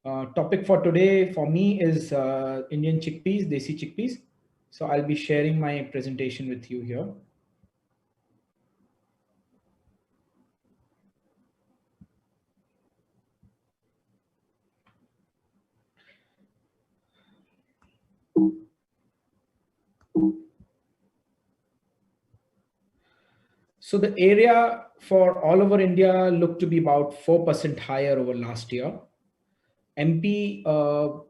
Topic for today for me is Indian chickpeas, desi chickpeas. So I'll be sharing my presentation with you here. So the area for all over India looked to be about 4% higher over last year. MP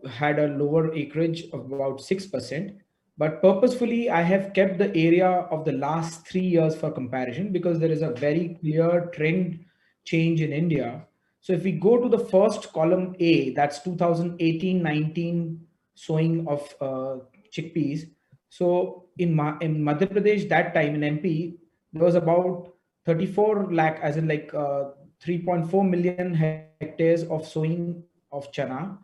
had a lower acreage of about 6%, but purposefully I have kept the area of the last 3 years for comparison because there is a very clear trend change in India. So if we go to the first column A, that's 2018-19 sowing of chickpeas. So in Madhya Pradesh that time in MP, there was about 34 lakh, as in like 3.4 million hectares of sowing of chana,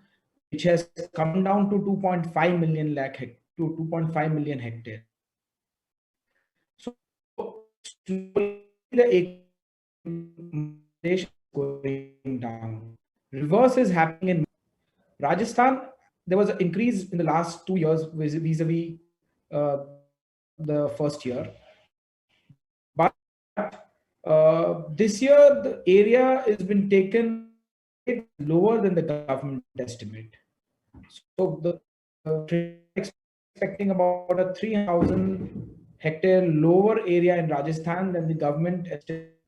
which has come down to 2.5 million to 2.5 million hectares. So slowly the acreage is going down. Reverse is happening in Rajasthan. There was an increase in the last 2 years vis-a-vis the first year, but this year the area has been taken lower than the government estimate. So the expecting about a 3,000 hectare lower area in Rajasthan than the government estimate.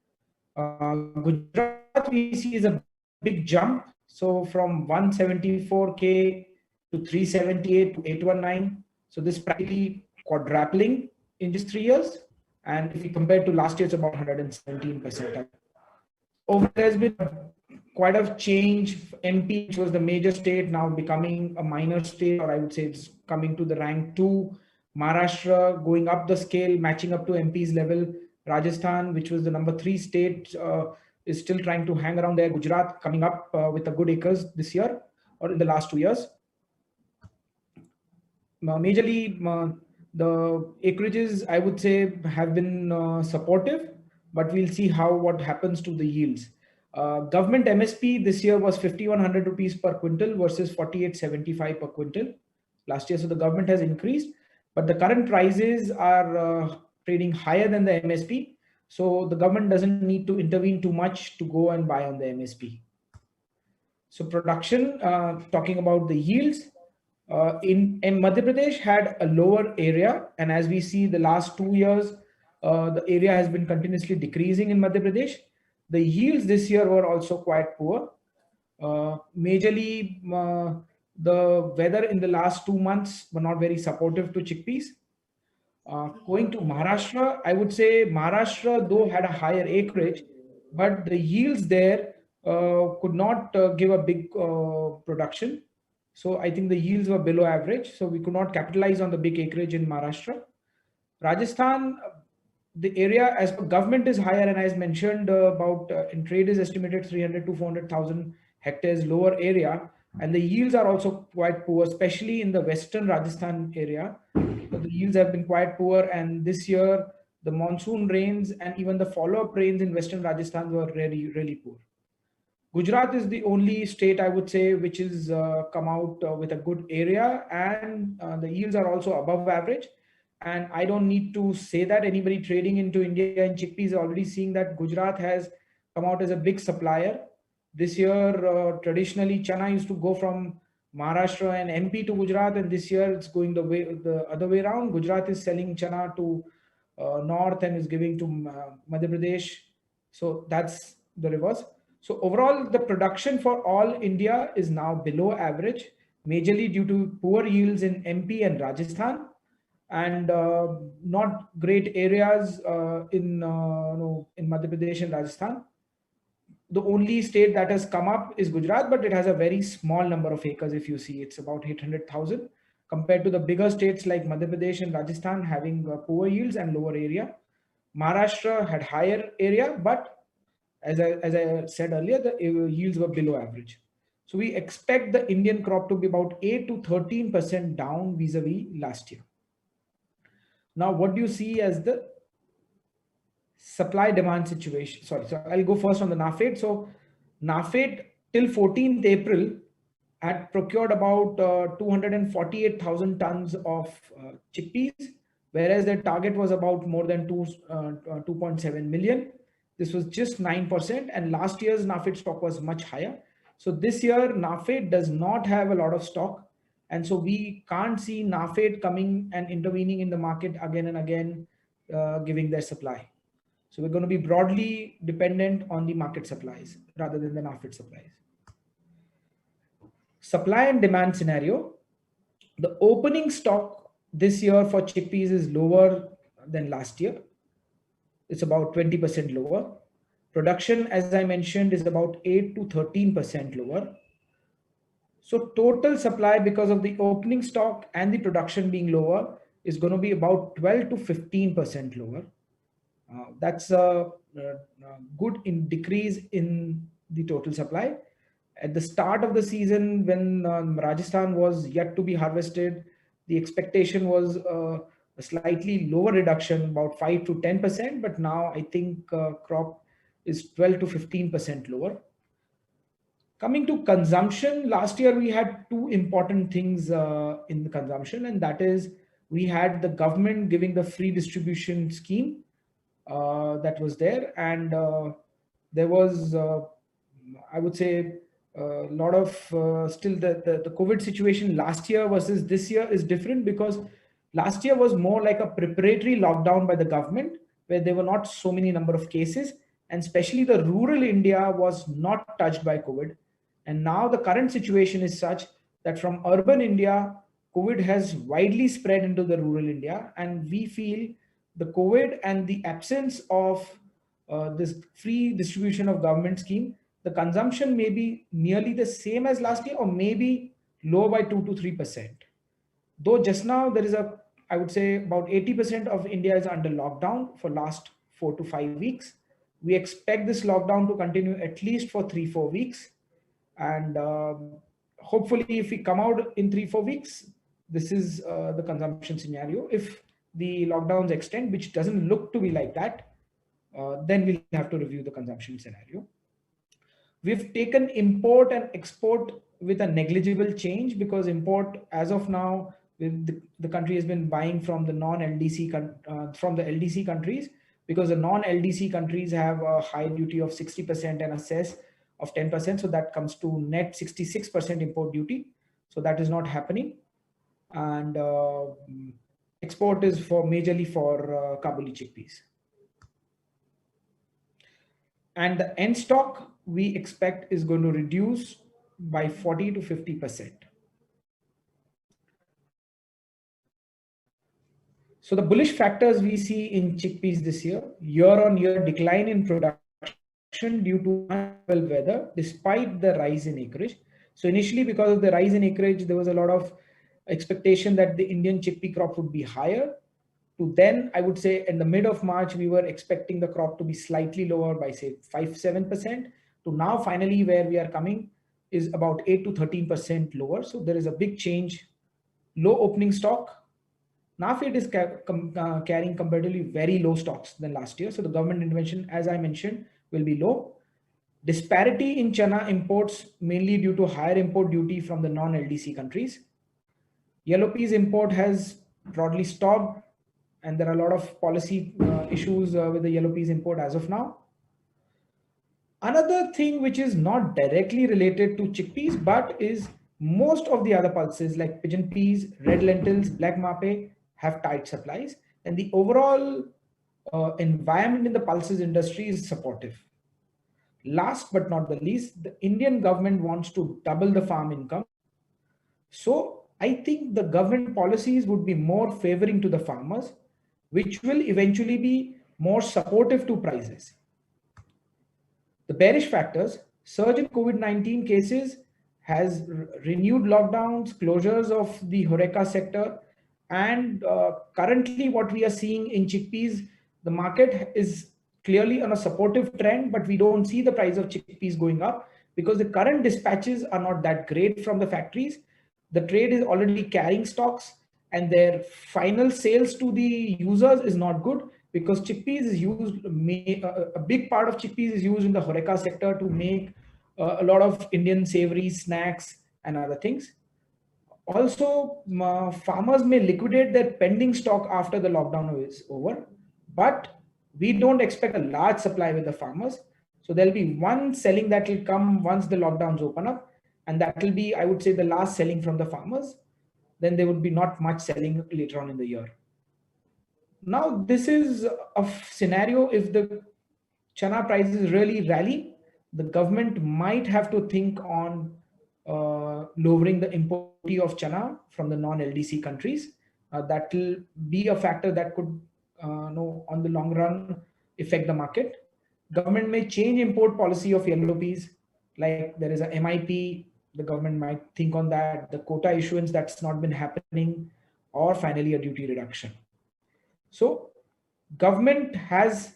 Gujarat we see is a big jump. So from 174K to 378 to 819. So this practically quadrupling in just 3 years. And if we compare to last year, it's about 117%. Over there has been quite a change. MP, which was the major state, now becoming a minor state, or I would say it's coming to the rank 2. Maharashtra going up the scale, matching up to MP's level. Rajasthan, which was the number 3 state, is still trying to hang around there. Gujarat coming up with a good acres this year or in the last 2 years. Majorly, the acreages, I would say, have been supportive, but we'll see what happens to the yields. Government MSP this year was 5,100 rupees per quintal versus 4,875 per quintal last year. So the government has increased, but the current prices are trading higher than the MSP. So the government doesn't need to intervene too much to go and buy on the MSP. So production, talking about the yields, in Madhya Pradesh had a lower area, and as we see the last 2 years, the area has been continuously decreasing in Madhya Pradesh. The yields this year were also quite poor. Majorly, the weather in the last 2 months were not very supportive to chickpeas. Going to Maharashtra, I would say Maharashtra though had a higher acreage, but the yields there could not give a big production. So I think the yields were below average. So we could not capitalize on the big acreage in Maharashtra. Rajasthan, the area as per government is higher, and as mentioned about in trade is estimated 300 to 400,000 hectares lower area, and the yields are also quite poor, especially in the western Rajasthan area. So the yields have been quite poor, and this year the monsoon rains and even the follow-up rains in western Rajasthan were really poor. Gujarat is the only state, I would say, which is come out with a good area, and the yields are also above average. And I don't need to say that anybody trading into India and chickpeas is already seeing that Gujarat has come out as a big supplier. This year, traditionally, chana used to go from Maharashtra and MP to Gujarat, and this year it's going the other way around. Gujarat is selling chana to north and is giving to Madhya Pradesh. So that's the reverse. So overall, the production for all India is now below average, majorly due to poor yields in MP and Rajasthan, and not great areas in Madhya Pradesh and Rajasthan. The only state that has come up is Gujarat, but it has a very small number of acres. If you see, it's about 800,000 compared to the bigger states like Madhya Pradesh and Rajasthan having poor yields and lower area. Maharashtra had higher area, but as I said earlier, the yields were below average. So we expect the Indian crop to be about 8 to 13% down vis-a-vis last year. Now, what do you see as the supply demand situation? Sorry, so I'll go first on the NAFED. So NAFED till 14th April had procured about 248,000 tons of chickpeas, whereas their target was about more than 2.7 million. This was just 9%, and last year's NAFED stock was much higher. So this year, NAFED does not have a lot of stock, and so we can't see NAFED coming and intervening in the market again and again, giving their supply. So we're going to be broadly dependent on the market supplies rather than the NAFED supplies. Supply and demand scenario. The opening stock this year for chickpeas is lower than last year. It's about 20% lower. Production, as I mentioned, is about 8 to 13% lower. So total supply, because of the opening stock and the production being lower, is going to be about 12 to 15% lower. That's a good decrease in the total supply. At the start of the season, when Rajasthan was yet to be harvested, the expectation was a slightly lower reduction, about 5 to 10%, but now I think crop is 12 to 15% lower. Coming to consumption, last year we had two important things in the consumption, and that is we had the government giving the free distribution scheme that was there, and there was, I would say, a lot of still the COVID situation last year versus this year is different, because last year was more like a preparatory lockdown by the government, where there were not so many number of cases, and especially the rural India was not touched by COVID. And now the current situation is such that from urban India, COVID has widely spread into the rural India, and we feel the COVID and the absence of this free distribution of government scheme, the consumption may be nearly the same as last year, or maybe low by 2 to 3%. Though just now there is I would say about 80% of India is under lockdown for last 4 to 5 weeks. We expect this lockdown to continue at least for 3-4 weeks. And hopefully if we come out in 3-4 weeks, this is the consumption scenario. If the lockdowns extend, which doesn't look to be like that, then we'll have to review the consumption scenario. We've taken import and export with a negligible change, because import as of now, the country has been buying from the non-LDC from the LDC countries, because the non-LDC countries have a high duty of 60% and a cess of 10%. So that comes to net 66% import duty. So that is not happening. And export is majorly for Kabuli chickpeas. And the end stock we expect is going to reduce by 40 to 50%. So the bullish factors we see in chickpeas this year-on-year decline in production due to unfavorable weather, despite the rise in acreage. So initially, because of the rise in acreage, there was a lot of expectation that the Indian chickpea crop would be higher. To then, I would say in the mid of March, we were expecting the crop to be slightly lower by say 5-7%. To now, finally, where we are coming is about 8 to 13% lower. So there is a big change. Low opening stock. NAFED is carrying comparatively very low stocks than last year. So the government intervention, as I mentioned, will be low. Disparity in chana imports, mainly due to higher import duty from the non-LDC countries. Yellow peas import has broadly stopped, and there are a lot of policy issues with the yellow peas import as of now. Another thing which is not directly related to chickpeas, but is most of the other pulses like pigeon peas, red lentils, black mape have tight supplies, and the overall environment in the pulses industry is supportive. Last but not the least, the Indian government wants to double the farm income. So I think the government policies would be more favoring to the farmers, which will eventually be more supportive to prices. The bearish factors, surge in COVID-19 cases has renewed lockdowns, closures of the HoReCa sector, and currently what we are seeing in chickpeas, the market is clearly on a supportive trend, but we don't see the price of chickpeas going up because the current dispatches are not that great from the factories. The trade is already carrying stocks, and their final sales to the users is not good, because chickpeas is used, a big part of chickpeas is used in the HoReCa sector to make a lot of Indian savory snacks and other things. Also, farmers may liquidate their pending stock after the lockdown is over, but we don't expect a large supply with the farmers. So there'll be one selling that will come once the lockdowns open up, and that will be, I would say, the last selling from the farmers. Then there would be not much selling later on in the year. Now, this is a scenario if the chana prices really rally, the government might have to think on lowering the import duty of chana from the non-LDC countries. That will be a factor that could, on the long run, affect the market. Government may change import policy of yellow peas, like there is a MIP. The government might think on that. The quota issuance that's not been happening, or finally a duty reduction. So government has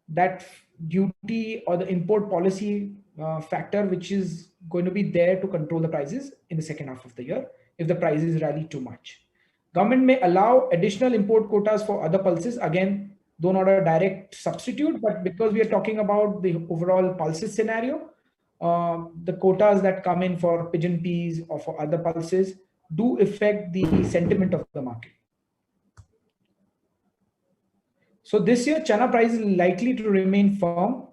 that duty or the import policy factor, which is going to be there to control the prices in the second half of the year if the prices rally too much. Government may allow additional import quotas for other pulses. Again, though not a direct substitute, but because we are talking about the overall pulses scenario, the quotas that come in for pigeon peas or for other pulses do affect the sentiment of the market. So this year, chana price is likely to remain firm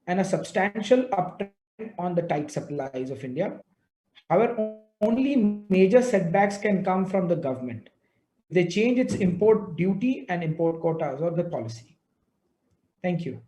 and a substantial uptrend on the tight supplies of India. However, only major setbacks can come from the government. They change its import duty and import quotas or the policy. Thank you.